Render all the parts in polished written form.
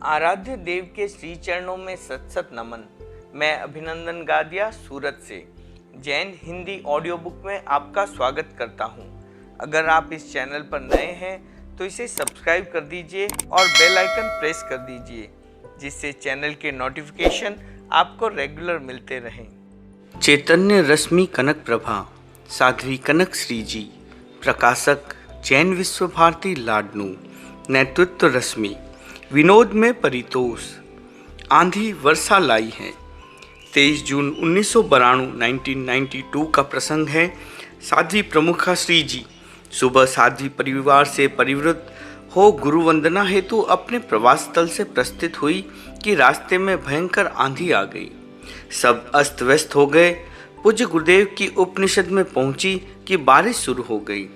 आराध्य देव के श्री चरणों में सत सत नमन। मैं अभिनंदन गादिया सूरत से जैन हिंदी ऑडियो बुक में आपका स्वागत करता हूं। अगर आप इस चैनल पर नए हैं तो इसे सब्सक्राइब कर दीजिए और बेल आइकन प्रेस कर दीजिए, जिससे चैनल के नोटिफिकेशन आपको रेगुलर मिलते रहें। चैतन्य रश्मि कनक प्रभा साध्वी कनक श्री जी, प्रकाशक जैन विश्व भारती लाडनू, नेतृत्व रश्मि, विनोद में परितोष, आंधी वर्षा लाई है। 23 जून 1992 का प्रसंग है। साध्वी प्रमुखा श्री जी सुबह साध्वी परिवार से परिवृत हो गुरु वंदना हेतु अपने प्रवास स्थल से प्रस्थित हुई कि रास्ते में भयंकर आंधी आ गई। सब अस्त व्यस्त हो गए। पूज्य गुरुदेव की उपनिषद में पहुंची कि बारिश शुरू हो गई।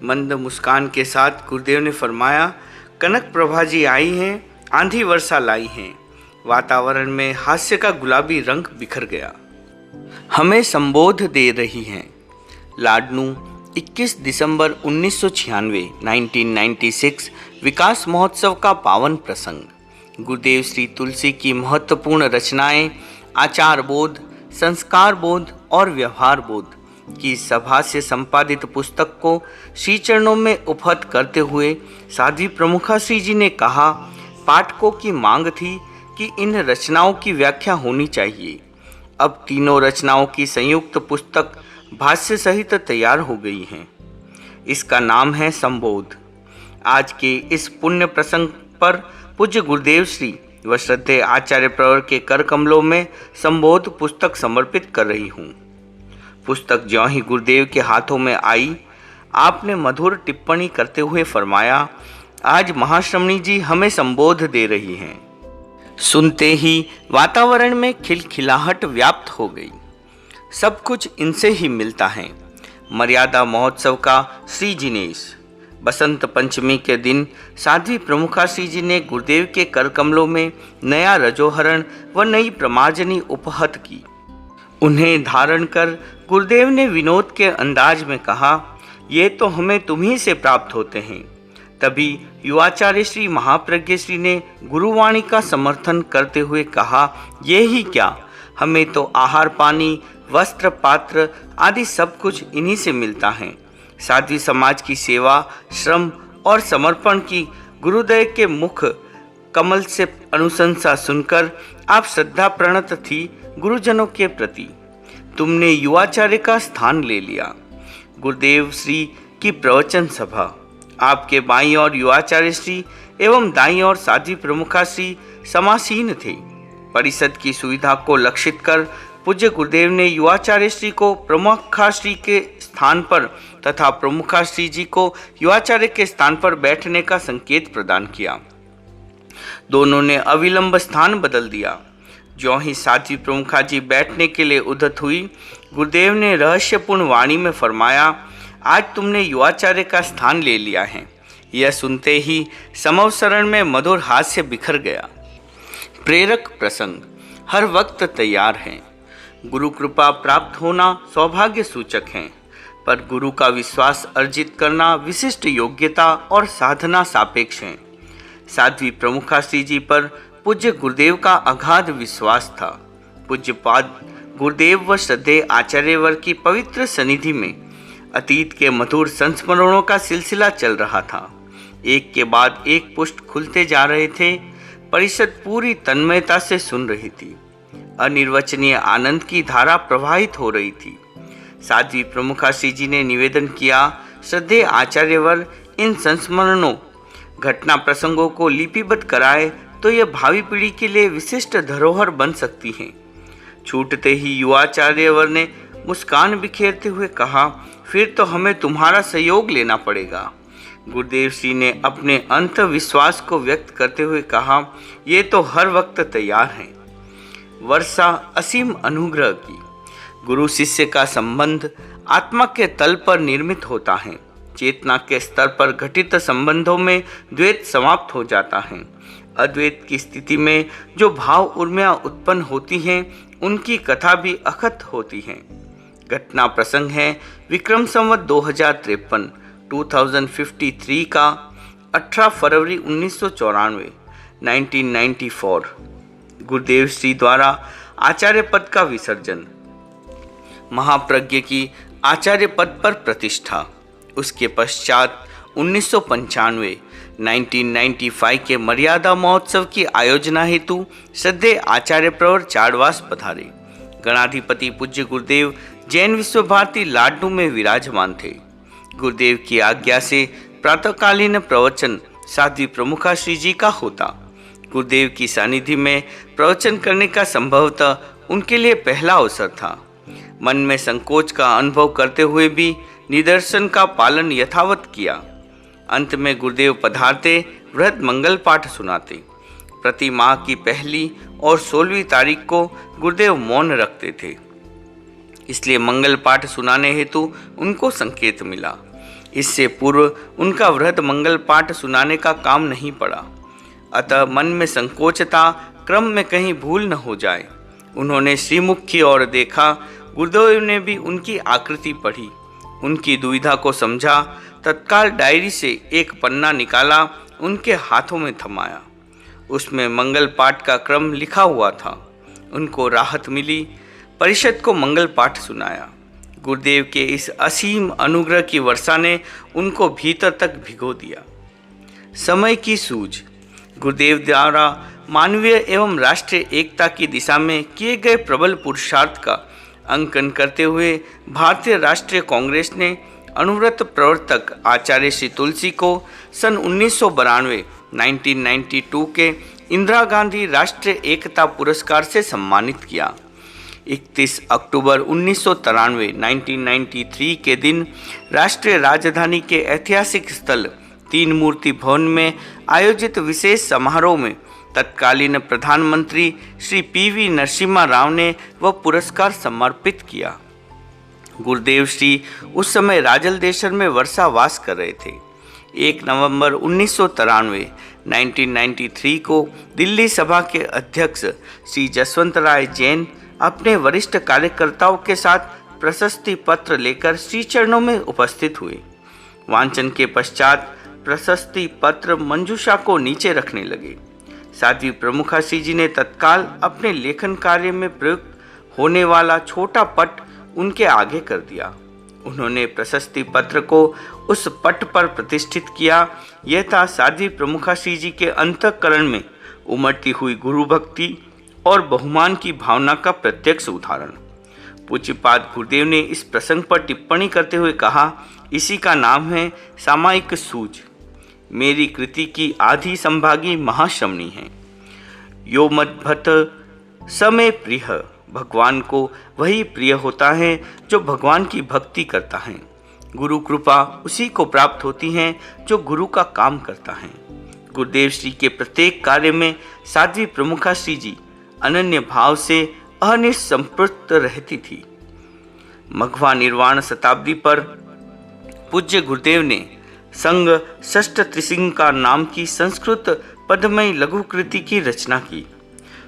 मंद मुस्कान के साथ गुरुदेव ने फरमाया, कनक प्रभा जी आई हैं, आंधी वर्षा लाई हैं। वातावरण में हास्य का गुलाबी रंग बिखर गया। हमें संबोध दे रही हैं। लाडनू 21 दिसंबर 1996 विकास महोत्सव का पावन प्रसंग। गुरुदेव श्री तुलसी की महत्वपूर्ण रचनाएं आचार बोध, संस्कार बोध और व्यवहार बोध की सभा से संपादित पुस्तक को श्री चरणों में उपहत करते हुए साध्वी प्रमुखा श्री जी ने कहा, पाठकों की मांग थी कि इन रचनाओं की व्याख्या होनी चाहिए। अब तीनों रचनाओं की संयुक्त पुस्तक भाष्य सहित तैयार हो गई है। इसका नाम है संबोध। आज के इस पुण्य प्रसंग पर पूज्य गुरुदेव श्री व श्रद्धेय आचार्य प्रवर के कर कमलों में संबोध पुस्तक समर्पित कर रही हूँ। पुस्तक ज्यों ही गुरुदेव के हाथों में आई, आपने मधुर टिप्पणी करते हुए फरमाया, आज महाश्रमणी जी हमें संबोध दे रही हैं। सुनते ही वातावरण में खिलखिलाहट व्याप्त हो गई। सब कुछ इनसे ही मिलता है। मर्यादा महोत्सव का श्री जिनेश। बसंत पंचमी के दिन साध्वी प्रमुखा श्री जी ने गुरुदेव के कर कमलों में नया रजोहरण व नई प्रमार्जनी उपहत की। उन्हें धारण कर गुरुदेव ने विनोद के अंदाज में कहा, ये तो हमें तुम्ही से प्राप्त होते हैं। तभी युवाचार्य श्री महाप्रज्ञ श्री ने गुरुवाणी का समर्थन करते हुए कहा, ये ही क्या, हमें तो आहार पानी, वस्त्र पात्र आदि सब कुछ इन्हीं से मिलता है। साध्वी समाज की सेवा, श्रम और समर्पण की गुरुदेव के मुख कमल से अनुशंसा सुनकर आप श्रद्धा प्रणत थी गुरुजनों के प्रति। तुमने युवाचार्य का स्थान ले लिया। गुरुदेव श्री की प्रवचन सभा, आपके बाईं ओर युवाचार्य श्री एवं दाईं ओर साध्वी प्रमुखा श्री समासीन थे। परिषद की सुविधा को लक्षित कर पूज्य गुरुदेव ने युवाचार्य श्री को प्रमुखा श्री के स्थान पर तथा प्रमुखा श्री जी को युवाचार्य के स्थान पर बैठने का संकेत प्रदान किया। दोनों ने अविलंब स्थान बदल दिया। ज्यों ही साध्वी प्रमुखा जी बैठने के लिए उद्यत हुई, गुरुदेव ने रहस्यपूर्ण वाणी में फरमाया, आज तुमने युवाचार्य का स्थान ले लिया है। यह सुनते ही समवसरण में मधुर हास्य बिखर गया। प्रेरक प्रसंग हर वक्त तैयार हैं। गुरु कृपा प्राप्त होना सौभाग्य सूचक है, पर गुरु का विश्वास अर्जित करना विशिष्ट योग्यता और साधना सापेक्ष है। साध्वी प्रमुखा श्री जी पर पूज्य गुरुदेव का अगाध विश्वास था। पूज्यपाद गुरुदेव व श्रद्धेय आचार्यवर की पवित्र सनिधि में अतीत के मधुर संस्मरणों का सिलसिला चल रहा था। एक के बाद एक पुष्ट खुलते जा रहे थे। परिषद पूरी तन्मयता से सुन रही थी। अनिर्वचनीय आनंद की धारा प्रवाहित हो रही थी। साध्वी प्रमुखा श्री जी ने निवेदन किया, श्रद्धेय आचार्यवर इन संस्मरणों घटना प्रसंगों को लिपिबद्ध कराए तो यह भावी पीढ़ी के लिए विशिष्ट धरोहर बन सकती हैं। छूटते ही युवाचार्यवर ने मुस्कान बिखेरते हुए कहा, फिर तो हमें तुम्हारा सहयोग लेना पड़ेगा। गुरुदेव श्री ने अपने अंत विश्वास को व्यक्त करते हुए कहा, ये तो हर वक्त तैयार हैं। वर्षा असीम अनुग्रह की। गुरु शिष्य का संबंध आत्मा के तल पर निर्मित होता है। चेतना के स्तर पर घटित संबंधों में द्वैत समाप्त हो जाता है। अद्वैत की स्थिति में जो भाव उर्मियाँ उत्पन्न होती हैं, उनकी कथा भी अखत होती है। घटना प्रसंग है विक्रम संवत 2053 का 18 फरवरी 1994 1994 गुरुदेव श्री द्वारा आचार्य पद का विसर्जन, महाप्रज्ञ की आचार्य पद पर प्रतिष्ठा। उसके पश्चात 1995 के मर्यादा महोत्सव की आयोजना हेतु सद्य आचार्य प्रवर चाडवास पधारे। गणाधिपति पूज्य गुरुदेव जैन विश्व भारती लाडनू में विराजमान थे। गुरुदेव की आज्ञा से प्रातःकालीन प्रवचन साध्वी प्रमुखा श्री जी का होता। गुरुदेव की सानिध्य में प्रवचन करने का संभवतः उनके लिए पहला अवसर था। मन में संकोच का अनुभव करते हुए भी निदर्शन का पालन यथावत किया। अंत में गुरुदेव पधारते, वृहद मंगल पाठ सुनाते। प्रति माह की पहली और 16वीं तारीख को गुरुदेव मौन रखते थे, इसलिए मंगल पाठ सुनाने हेतु उनको संकेत मिला। इससे पूर्व उनका वृहद मंगल पाठ सुनाने का काम नहीं पड़ा, अतः मन में संकोच था क्रम में कहीं भूल न हो जाए। उन्होंने श्रीमुख की ओर देखा। गुरुदेव ने भी उनकी आकृति पढ़ी, उनकी दुविधा को समझा। तत्काल डायरी से एक पन्ना निकाला, उनके हाथों में थमाया। उसमें मंगल पाठ का क्रम लिखा हुआ था। उनको राहत मिली। परिषद को मंगल पाठ सुनाया। गुरुदेव के इस असीम अनुग्रह की वर्षा ने उनको भीतर तक भिगो दिया। समय की सूझ। गुरुदेव द्वारा मानवीय एवं राष्ट्रीय एकता की दिशा में किए गए प्रबल पुरुषार्थ का अंकन करते हुए भारतीय राष्ट्रीय कांग्रेस ने अनुव्रत प्रवर्तक आचार्य श्री तुलसी को सन 1992 के इंदिरा गांधी राष्ट्रीय एकता पुरस्कार से सम्मानित किया। 31 अक्टूबर 1993 के दिन राष्ट्रीय राजधानी के ऐतिहासिक स्थल तीन मूर्ति भवन में आयोजित विशेष समारोह में तत्कालीन प्रधानमंत्री श्री PV नरसिम्हा राव ने वह पुरस्कार समर्पित किया। गुरुदेव श्री उस समय राजल देशर में वर्षावास कर रहे थे। 1 नवंबर 1993 को दिल्ली सभा के अध्यक्ष श्री जसवंत राय जैन अपने वरिष्ठ कार्यकर्ताओं के साथ प्रशस्ति पत्र लेकर श्री चरणों में उपस्थित हुए। वांचन के पश्चात प्रशस्ति पत्र मंजूषा को नीचे रखने लगे। साध्वी प्रमुखा श्री जी ने तत्काल अपने लेखन कार्य में प्रयुक्त होने वाला छोटा पट उनके आगे कर दिया। उन्होंने प्रशस्ति पत्र को उस पट पर प्रतिष्ठित किया। यह था साध्वी प्रमुखा श्री जी के अंतःकरण में उमड़ती हुई गुरु भक्ति और बहुमान की भावना का प्रत्यक्ष उदाहरण। पूज्यपाद गुरुदेव ने इस प्रसंग पर टिप्पणी करते हुए कहा, इसी का नाम है सामायिक सूझ। मेरी कृति की आधी संभागी महाश्रमणी है। यो मद्भत समय प्रिय। भगवान को वही प्रिय होता है जो भगवान की भक्ति करता है। गुरु कृपा उसी को प्राप्त होती है जो गुरु का काम करता है। गुरुदेव श्री के प्रत्येक कार्य में साध्वी प्रमुखा श्री जी अनन्य भाव से अनिसंपृक्त रहती थी। मघवा निर्वाण शताब्दी पर पूज्य गुरुदेव ने संग षष्ठ त्रिसिंका नाम की संस्कृत पद्मयी लघु कृति की रचना की।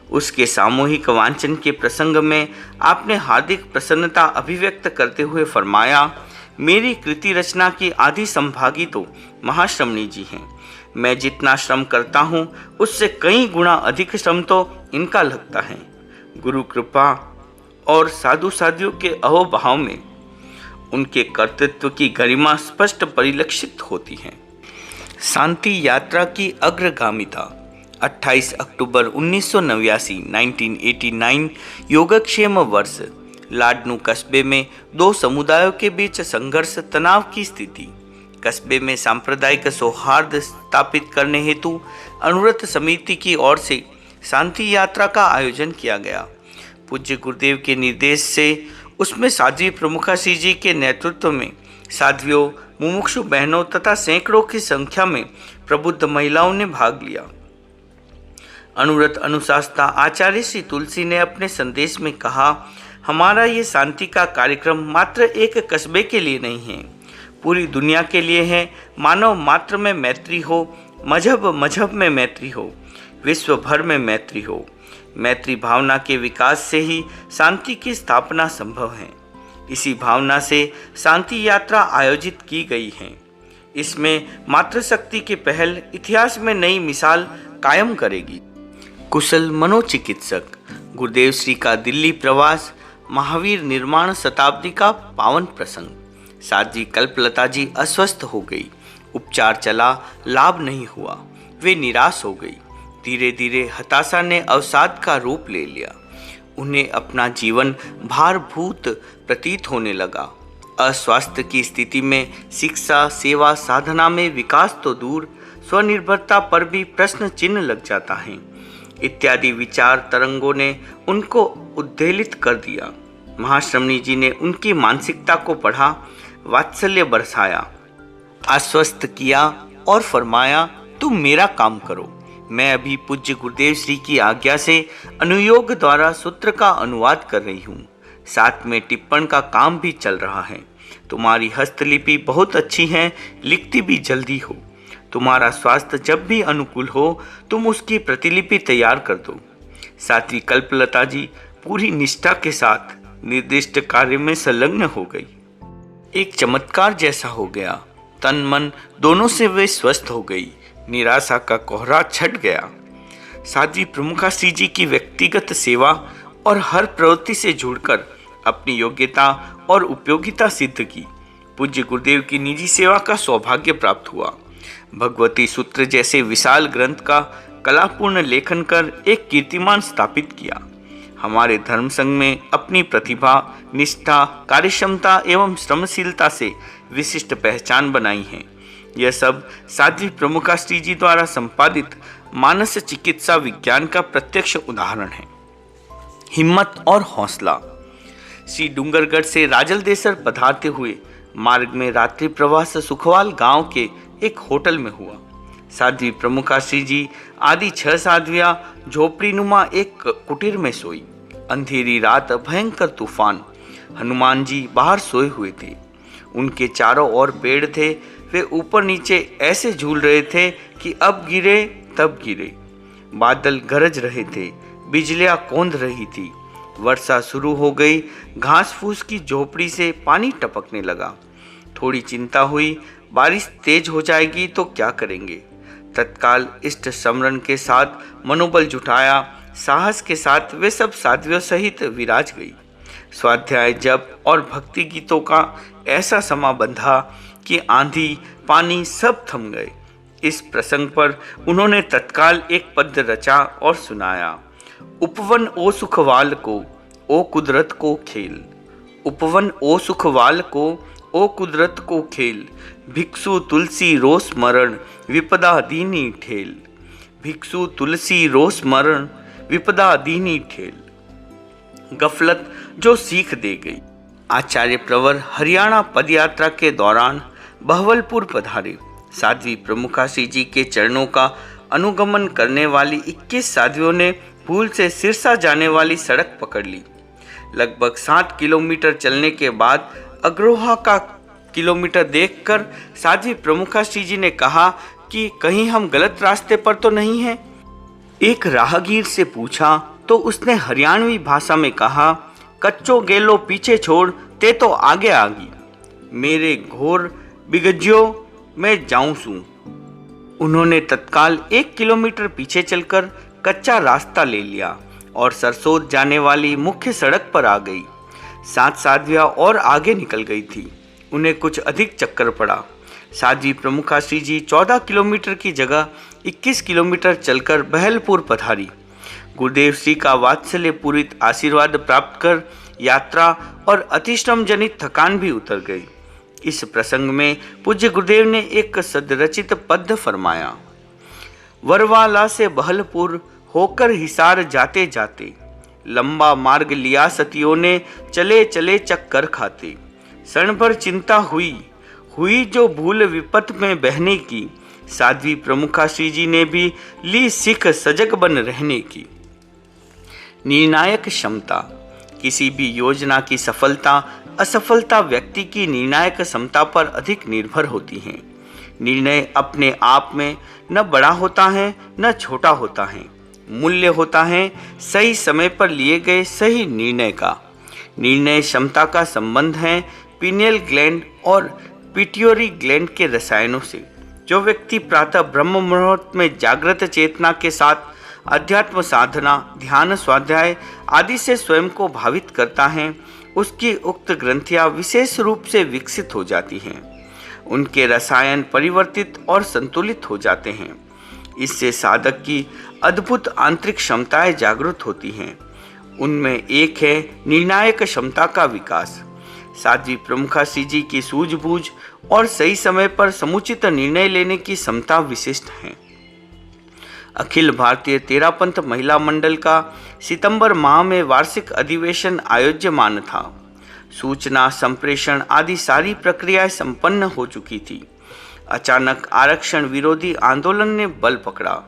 उसके सामूहिक वांचन के प्रसंग में आपने हार्दिक प्रसन्नता अभिव्यक्त करते हुए फरमाया, मेरी कृति रचना की आधी संभागी तो महाश्रमणी जी हैं। मैं जितना श्रम करता हूँ उससे कई गुना अधिक श्रम तो इनका लगता है। गुरु कृपा और साधु साधियों के अहोभाव में उनके कर्तृत्व की गरिमा स्पष्ट परिलक्षित होती है। शांति यात्रा की अग्रगामिता। 28 अक्टूबर 1989 योगक्षेम वर्ष। लाडनू कस्बे में दो समुदायों के बीच संघर्ष तनाव की स्थिति। कस्बे में सांप्रदायिक सौहार्द स्थापित करने हेतु अनुव्रत समिति की ओर से शांति यात्रा का आयोजन किया गया। पूज्य गुरुदेव के निर्देश से उसमें साध्वी प्रमुखा श्री जी के नेतृत्व में साध्वियों, मुमुक्षु बहनों तथा सैकड़ों की संख्या में प्रबुद्ध महिलाओं ने भाग लिया। अनुव्रत अनुशास्ता आचार्य श्री तुलसी ने अपने संदेश में कहा, हमारा ये शांति का कार्यक्रम मात्र एक कस्बे के लिए नहीं है, पूरी दुनिया के लिए है। मानव मात्र में मैत्री हो, मजहब में मैत्री हो, विश्व भर में मैत्री हो। मैत्री भावना के विकास से ही शांति की स्थापना संभव है। इसी भावना से शांति यात्रा आयोजित की गई है। इसमें मातृशक्ति की पहल इतिहास में नई मिसाल कायम करेगी। कुशल मनोचिकित्सक गुरुदेव श्री का दिल्ली प्रवास, महावीर निर्माण शताब्दी का पावन प्रसंग। साध्वी कल्पलता जी अस्वस्थ हो गई, उपचार चला, लाभ नहीं हुआ, वे निराश हो गई। धीरे धीरे हताशा ने अवसाद का रूप ले लिया। उन्हें अपना जीवन भारभूत प्रतीत होने लगा। अस्वास्थ्य की स्थिति में शिक्षा, सेवा, साधना में विकास तो दूर, स्वनिर्भरता पर भी प्रश्न चिन्ह लग जाता है। इत्यादि विचार तरंगों ने उनको उद्वेलित कर दिया। महाश्रमणी जी ने उनकी मानसिकता को पढ़ा, वात्सल्य बरसाया, आश्वस्त किया और फरमाया, तुम मेरा काम करो। मैं अभी पूज्य गुरुदेव श्री की आज्ञा से अनुयोग द्वारा सूत्र का अनुवाद कर रही हूँ। साथ में टिप्पण का काम भी चल रहा है। तुम्हारी हस्तलिपि बहुत अच्छी है, लिखती भी जल्दी हो। तुम्हारा स्वास्थ्य जब भी अनुकूल हो तुम उसकी प्रतिलिपि तैयार कर दो। साध्वी कल्पलता जी पूरी निष्ठा के साथ निर्दिष्ट कार्य में संलग्न हो गई। एक चमत्कार जैसा हो गया। तन मन दोनों से वे स्वस्थ हो गई। निराशा का कोहरा छट गया। साध्वी प्रमुखाश्री जी की व्यक्तिगत सेवा और हर प्रवृत्ति से जुड़कर अपनी योग्यता और उपयोगिता सिद्ध की। पूज्य गुरुदेव की निजी सेवा का सौभाग्य प्राप्त हुआ। भगवती सूत्र जैसे विशाल ग्रंथ का कलापूर्ण लेखन कर एक कीर्तिमान स्थापित किया। हमारे धर्म संघ में अपनी प्रतिभा, निष्ठा, कार्यक्षमता एवं श्रमशीलता से विशिष्ट पहचान बनाई है। यह सब साध्वी प्रमुखाश्री जी द्वारा संपादित मानस चिकित्सा विज्ञान का प्रत्यक्ष उदाहरण है। हिम्मत और हौसला। श्री डूंगरगढ़ से राजलदेसर पधारते हुए मार्ग में रात्रि प्रवास सुखवाल गांव के एक होटल में हुआ। साध्वी प्रमुखाश्री जी आदि 6 साध्वियां झोपड़ी नुमा एक कुटीर में सोई। अंधेरी रात, भयंकर तूफान। हनुमान जी बाहर सोए हुए थे। उनके चारों ओर पेड़ थे। वे ऊपर नीचे ऐसे झूल रहे थे कि अब गिरे तब गिरे। बादल गरज रहे थे, बिजलियां कौंध रही थी। वर्षा शुरू हो गई। घास फूस की झोपड़ी से पानी टपकने लगा। थोड़ी चिंता हुई, बारिश तेज हो जाएगी तो क्या करेंगे। तत्काल इष्ट स्मरण के साथ मनोबल जुटाया। साहस के साथ वे सब साध्वियों सहित विराज गई। स्वाध्याय, जप और भक्ति गीतों का ऐसा समा बंधा कि आंधी पानी सब थम गए। इस प्रसंग पर उन्होंने तत्काल एक पद्य रचा और सुनाया। उपवन ओ सुखवाल को, ओ कुदरत को खेल। उपवन ओ सुखवाल को, ओ कुदरत को खेल। भिक्षु तुलसी रोस मरण, विपदा दीनी ठेल। भिक्षु तुलसी रोस मरण, विपदा दीनी ठेल। गफलत जो सीख दे गई। आचार्य प्रवर हरियाणा पदयात्रा के दौरान बहवलपुर पधारे। साध्वी प्रमुखाश्री जी के चरणों का अनुगमन करने वाली 21 साध्वियों ने भूल से सिरसा जाने वाली सड़क पकड़ ली। लगभग 7 किलोमीटर चलने के बाद अग्रोहा का किलोमीटर देखकर साध्वी प्रमुखाश्री जी ने कहा कि कहीं हम गलत रास्ते पर तो नहीं हैं। एक राहगीर से पूछा तो उसने हरियाणवी भाषा में कहा, कच्चो गेलो पीछे छोड़, ते तो आगे आगी। मेरे घोर बिगज्यो, मैं जाऊं सू। उन्होंने तत्काल 1 किलोमीटर पीछे चलकर कच्चा रास्ता ले लिया और सरसोद जाने वाली मुख्य सड़क पर आ गई। 7 साध्वियां और आगे निकल गई थी। उन्हें कुछ अधिक चक्कर पड़ा। साध्वी प्रमुखाश्री जी 14 किलोमीटर की जगह 21 किलोमीटर चलकर बहलपुर पधारी। गुरुदेव श्री का वात्सल्य पूरित आशीर्वाद प्राप्त कर यात्रा और अतिश्रम जनित थकान भी उतर गई। इस प्रसंग में पूज्य गुरुदेव ने एक सदरचित पद्य फरमाया। वरवाला से बहलपुर होकर हिसार जाते जाते, लंबा मार्ग लिया सतियों ने, चले चले चक्कर खाते। क्षण भर चिंता हुई जो भूल विपत में बहने की। साध्वी प्रमुखाश्री जी ने भी ली सीख सजग बन रहने की। निर्णायक क्षमता। किसी भी योजना की सफलता असफलता व्यक्ति की निर्णायक क्षमता पर अधिक निर्भर होती है। निर्णय अपने आप में न बड़ा होता है न छोटा होता है। मूल्य होता है सही समय पर लिए गए सही निर्णय का। निर्णय क्षमता का संबंध है पिनियल ग्लैंड और पिट्यूटरी ग्लैंड के रसायनों से। जो व्यक्ति प्रातः ब्रह्म मुहूर्त में जागृत चेतना के साथ अध्यात्म साधना, ध्यान, स्वाध्याय आदि से स्वयं को भावित करता है, उसकी उक्त ग्रंथियां विशेष रूप से विकसित हो जाती हैं। उनके रसायन परिवर्तित और संतुलित हो जाते हैं। इससे साधक की अद्भुत आंतरिक क्षमताएं जागृत होती हैं। उनमें एक है निर्णायक क्षमता का विकास। साध्वी प्रमुखासी जी की सूझबूझ और सही समय पर समुचित निर्णय लेने की क्षमता विशिष्ट है। अखिल भारतीय तेरापंथ महिला मंडल का सितंबर माह में वार्षिक अधिवेशन आयोज्यमान था। सूचना संप्रेषण आदि सारी प्रक्रियाएं संपन्न हो चुकी थी। अचानक आरक्षण विरोधी आंदोलन ने बल पकड़ा।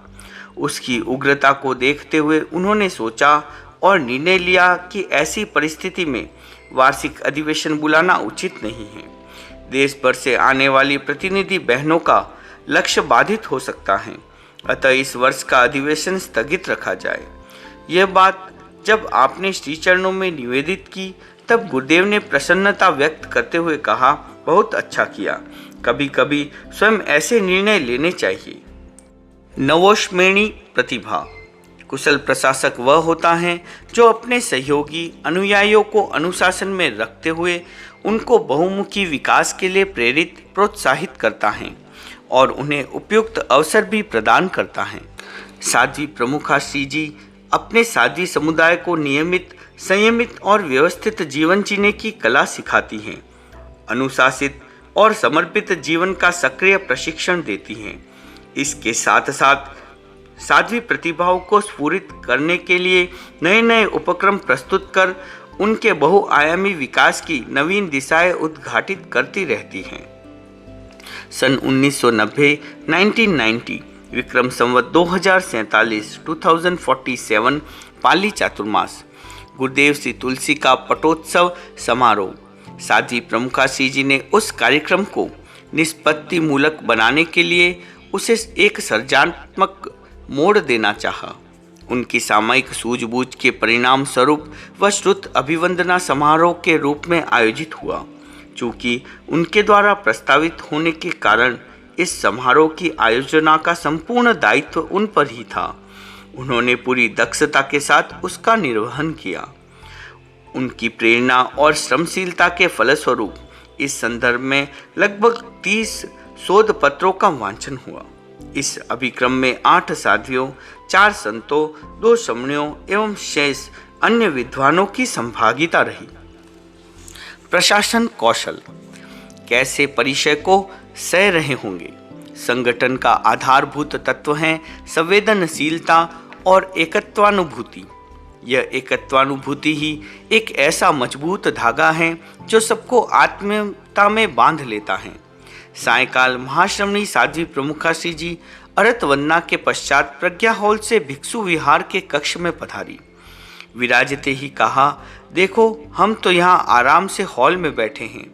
उसकी उग्रता को देखते हुए उन्होंने सोचा और निर्णय लिया कि ऐसी परिस्थिति में वार्षिक अधिवेशन बुलाना उचित नहीं है। देश भर से आने वाली प्रतिनिधि बहनों का लक्ष्य बाधित हो सकता है, अतः इस वर्ष का अधिवेशन स्थगित रखा जाए। यह बात जब आपने श्री चरणों में निवेदित की, तब गुरुदेव ने प्रसन्नता व्यक्त करते हुए कहा, बहुत अच्छा किया, कभी कभी स्वयं ऐसे निर्णय लेने चाहिए। नवोष्मेणी प्रतिभा। कुशल प्रशासक वह होता है जो अपने सहयोगी अनुयायियों को अनुशासन में रखते हुए उनको बहुमुखी विकास के लिए प्रेरित प्रोत्साहित करता है और उन्हें उपयुक्त अवसर भी प्रदान करता है। साध्वी प्रमुखासी जी अपने साध्वी समुदाय को नियमित, संयमित और व्यवस्थित जीवन जीने की कला सिखाती हैं। अनुशासित और समर्पित जीवन का सक्रिय प्रशिक्षण देती हैं। इसके साथ साथ साध्वी प्रतिभाओं को स्फुरित करने के लिए नए नए उपक्रम प्रस्तुत कर उनके बहुआयामी विकास की नवीन दिशाएं उद्घाटित करती रहती हैं। सन 1990 विक्रम संवत 2047 पाली चातुर्मास गुरुदेव श्री तुलसी का पटोत्सव समारोह। साध्वी प्रमुखासी जी ने उस कार्यक्रम को निष्पत्ति मूलक बनाने के लिए उसे एक सृजनात्मक मोड़ देना चाहा। उनकी सामयिक सूझबूझ के परिणाम स्वरूप वह श्रुत अभिवंदना समारोह के रूप में आयोजित हुआ। चूँकि उनके द्वारा प्रस्तावित होने के कारण इस समारोह की आयोजना का संपूर्ण दायित्व उन पर ही था। उन्होंने पूरी दक्षता के साथ उसका निर्वहन किया। उनकी प्रेरणा और श्रमशीलता के फलस्वरूप इस संदर्भ में लगभग 30 शोध पत्रों का वांचन हुआ। इस अभिक्रम में 8 साध्वियों, 4 संतों, 2 श्रमणियों एवं शेष अन्य विद्वानों की संभागिता रही। प्रशासन कौशल। कैसे परिचय को सह रहे होंगे। संगठन का आधारभूत तत्व है संवेदनशीलता और एकत्वानुभूति। यह एकत्वानुभूति ही एक ऐसा मजबूत धागा है जो सबको आत्मीयता में बांध लेता है। सायकाल महाश्रमणी साध्वी प्रमुखासी जी अरत वंदना के पश्चात प्रज्ञा हॉल से भिक्षु विहार के कक्ष में पधारी। विराजते ही कहा, देखो हम तो यहाँ आराम से हॉल में बैठे हैं।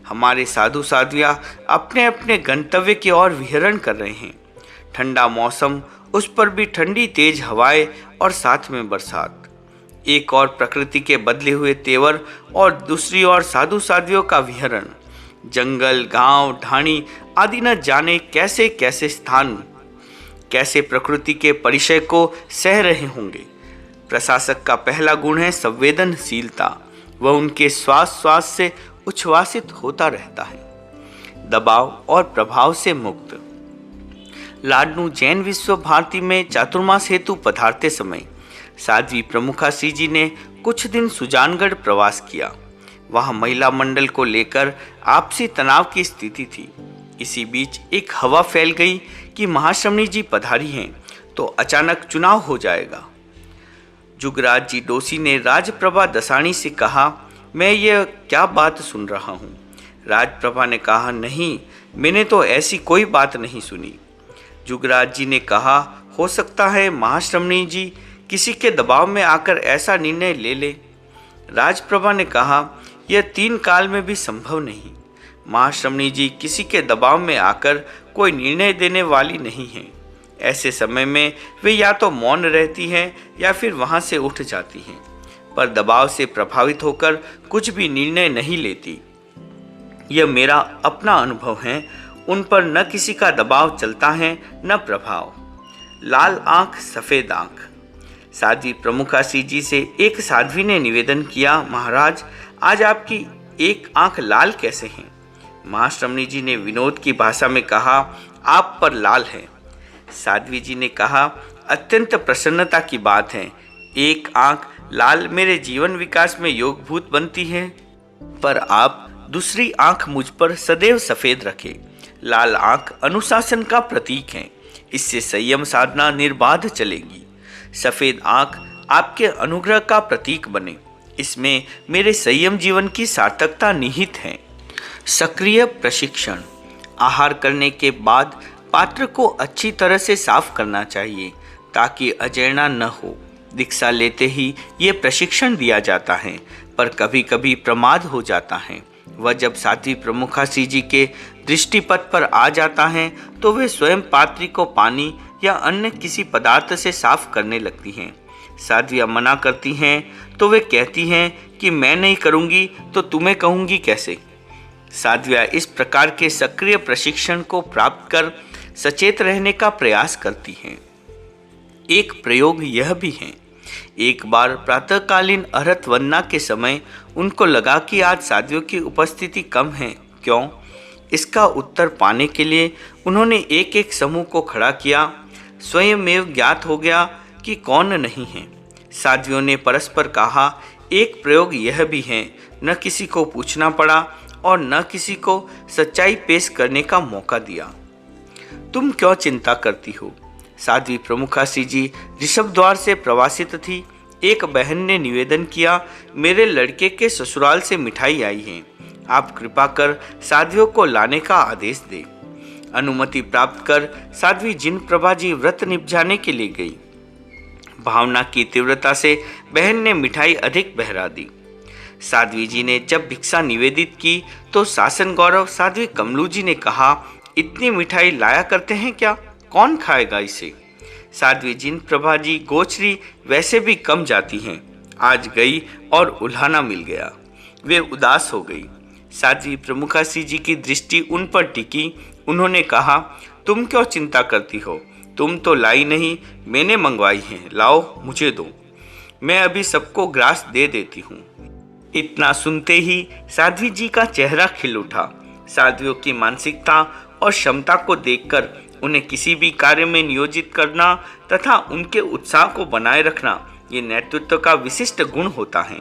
हमारे साधु साध्वियाँ अपने अपने गंतव्य की ओर विहरण कर रहे हैं। ठंडा मौसम, उस पर भी ठंडी तेज हवाएं और साथ में बरसात। एक और प्रकृति के बदले हुए तेवर और दूसरी ओर साधु साध्वियों का विहरण। जंगल, गांव, ढाणी आदि न जाने कैसे कैसे स्थान कैसे प्रकृति के परिचय को सह रहे होंगे। प्रशासक का पहला गुण है संवेदनशीलता। वह उनके श्वास श्वास से उच्छ्वासित होता रहता है। दबाव और प्रभाव से मुक्त। लाडनू जैन विश्व भारती में चातुर्मास हेतु पधारते समय साध्वी प्रमुखासी जी ने कुछ दिन सुजानगढ़ प्रवास किया। वहाँ महिला मंडल को लेकर आपसी तनाव की स्थिति थी। इसी बीच एक हवा फैल गई कि महाश्रमणी जी पधारी हैं तो अचानक चुनाव हो जाएगा। जुगराज जी डोसी ने राजप्रभा दसानी से कहा, मैं यह क्या बात सुन रहा हूँ। राजप्रभा ने कहा, नहीं, मैंने तो ऐसी कोई बात नहीं सुनी। जुगराज जी ने कहा, हो सकता है महाश्रमणी जी किसी के दबाव में आकर ऐसा निर्णय ले ले। राजप्रभा ने कहा, यह 3 काल में भी संभव नहीं। महाश्रमणी जी किसी के दबाव में आकर कोई निर्णय देने वाली नहीं हैं। ऐसे समय में वे या तो मौन रहती हैं या फिर वहाँ से उठ जाती हैं, पर दबाव से प्रभावित होकर कुछ भी निर्णय नहीं लेती। यह मेरा अपना अनुभव है उन पर न किसी का दबाव चलता है न प्रभाव। लाल आंख सफेद आंख। साध्वी प्रमुखासी जी से एक साध्वी ने निवेदन किया, महाराज आज आपकी एक आंख लाल कैसे है? महाश्रमणी जी ने विनोद की भाषा में कहा, आप पर लाल है। साध्वी जी ने कहा, अत्यंत प्रसन्नता की बात है, एक आंख लाल मेरे जीवन विकास में योगभूत बनती है, पर आप दूसरी आंख मुझ पर सदैव सफेद रखें। लाल आंख अनुशासन का प्रतीक है, इससे संयम साधना निर्बाध चलेगी। सफेद आंख आपके अनुग्रह का प्रतीक बने, इसमें मेरे संयम जीवन की सार्थकता निहित है। सक्रिय प्रशिक्षण। आहार करने के बाद पात्र को अच्छी तरह से साफ करना चाहिए ताकि अजीर्ण न हो। दीक्षा लेते ही ये प्रशिक्षण दिया जाता है, पर कभी कभी प्रमाद हो जाता है। वह जब साध्वी प्रमुखासी जी के दृष्टिपथ पर आ जाता है तो वे स्वयं पात्री को पानी या अन्य किसी पदार्थ से साफ करने लगती हैं। साध्वियाँ मना करती हैं तो वे कहती हैं कि मैं नहीं करूँगी तो तुम्हें कहूँगी कैसे। साध्वियाँ इस प्रकार के सक्रिय प्रशिक्षण को प्राप्त कर सचेत रहने का प्रयास करती हैं। एक प्रयोग यह भी है, एक बार प्रातःकालीन अर्हत वंदना के समय उनको लगा कि आज साध्वियों की उपस्थिति कम है। क्यों? इसका उत्तर पाने के लिए उन्होंने एक एक समूह को खड़ा किया। स्वयमेव ज्ञात हो गया कि कौन नहीं है। साध्वियों ने परस्पर कहा, एक प्रयोग यह भी है, न किसी को पूछना पड़ा और न किसी को सच्चाई पेश करने का मौका दिया। तुम क्यों चिंता करती हो? साध्वी प्रमुखासी जी ऋषभ द्वार से प्रवासित थी। एक बहन ने निवेदन किया, मेरे लड़के के ससुराल से मिठाई आई है, आप कृपा कर साध्वियों को लाने का आदेश दें। अनुमति प्राप्त कर साध्वी जिन प्रभा जी व्रत निभाने के लिए गई। भावना की तीव्रता से बहन ने मिठाई अधिक बहरा दी। साध्वी जी ने जब भिक्षा निवेदित की तो शासन गौरव साध्वी कमलू जी ने कहा, इतनी मिठाई लाया करते हैं क्या? कौन खाएगा इसे? साध्वी जिन प्रभा जी गोचरी वैसे भी कम जाती हैं, आज गई और उल्हाना मिल गया। वे उदास हो गई। साध्वी प्रमुखासी जी की दृष्टि उन पर टिकी। उन्होंने कहा, तुम क्यों चिंता करती हो? तुम तो लाई नहीं, मैंने मंगवाई है, लाओ मुझे दो, मैं अभी सबको ग्रास दे देती हूँ। इतना सुनते ही साध्वी जी का चेहरा खिल उठा। साध्वियों की मानसिकता और क्षमता को देखकर उन्हें किसी भी कार्य में नियोजित करना तथा उनके उत्साह को बनाए रखना ये नेतृत्व का विशिष्ट गुण होता है।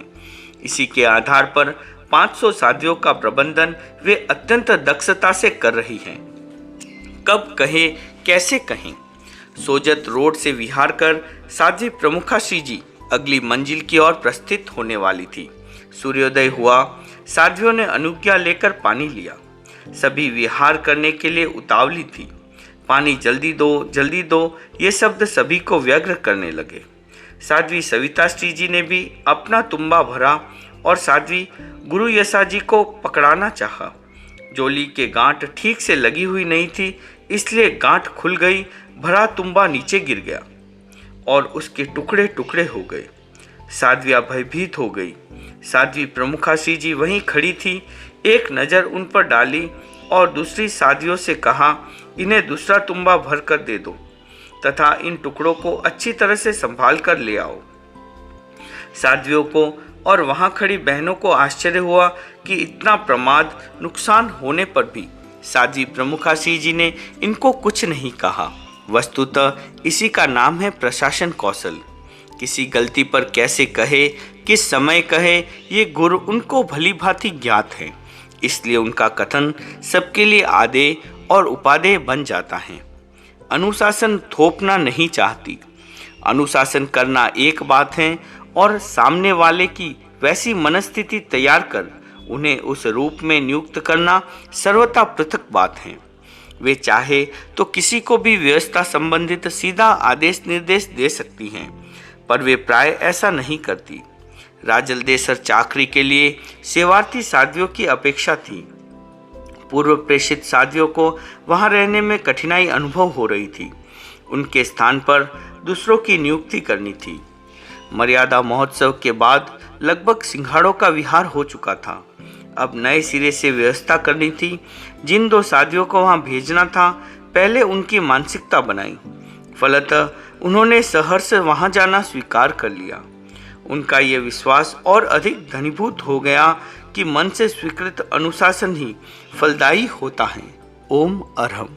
इसी के आधार पर 500 साध्वियों का प्रबंधन वे अत्यंत दक्षता से कर रही हैं। कब कहे, कैसे कहें। सोजत रोड से विहार कर साध्वी प्रमुखासी जी अगली मंजिल की ओर प्रस्थित होने वाली थी। सूर्योदय हुआ। साध्वियों ने अनुज्ञा लेकर पानी लिया। सभी विहार करने के लिए उतावली थी। पानी जल्दी दो, ये शब्द सभी को व्यग्र करने लगे। साध्वी सविता श्री जी ने भी अपना तुम्बा भरा और साध्वी गुरु यशा जी को पकड़ाना चाहा। जोली के गांठ ठीक से लगी हुई नहीं थी, इसलिए गांठ खुल गई, भरा तुम्बा नीचे गिर गया और उसके टुकड़े टुकड़े हो गए। साध्वियाँ भयभीत हो गई। साध्वी प्रमुखासी जी वहीं खड़ी थी। एक नज़र उन पर डाली और दूसरी साध्वियों से कहा, इन्हें दूसरा तुम्बा भर कर दे दो तथा इन टुकड़ों को अच्छी तरह से संभाल कर ले आओ। साध्वियों को और वहां खड़ी बहनों को आश्चर्य हुआ कि इतना प्रमाद, नुकसान होने पर भी साध्वी प्रमुखासी जी ने इनको कुछ नहीं कहा। वस्तुतः इसी का नाम है प्रशासन कौशल। किसी गलती पर कैसे कहे, किस समय कहे, ये गुर उनको भली भांति ज्ञात है, इसलिए उनका कथन सबके लिए आदेय और उपादेय बन जाता है। अनुशासन थोपना नहीं चाहती। अनुशासन करना एक बात है और सामने वाले की वैसी मनस्थिति तैयार कर उन्हें उस रूप में नियुक्त करना सर्वथा पृथक बात है। वे चाहे तो किसी को भी व्यवस्था संबंधित सीधा आदेश निर्देश दे सकती हैं, पर वे प्राय ऐसा नहीं करती। राजलदेसर चाकरी के लिए सेवार्थी साध्वियों की अपेक्षा थी। पूर्व प्रेषित साध्वियों को वहां रहने में कठिनाई अनुभव हो रही थी। उनके स्थान पर दूसरों की नियुक्ति करनी थी। मर्यादा महोत्सव के बाद लगभग सिंघाड़ों का विहार हो चुका था। अब नए सिरे से व्यवस्था करनी थी। जिन 2 साथियों को वहां भेजना था, पहले उनकी मानसिकता बनाई। फलतः उन्होंने सहर्ष वहां जाना स्वीकार कर लिया। उनका यह विश्वास और अधिक घनीभूत हो गया कि मन से स्वीकृत अनुशासन ही फलदायी होता है। ओम अरहम।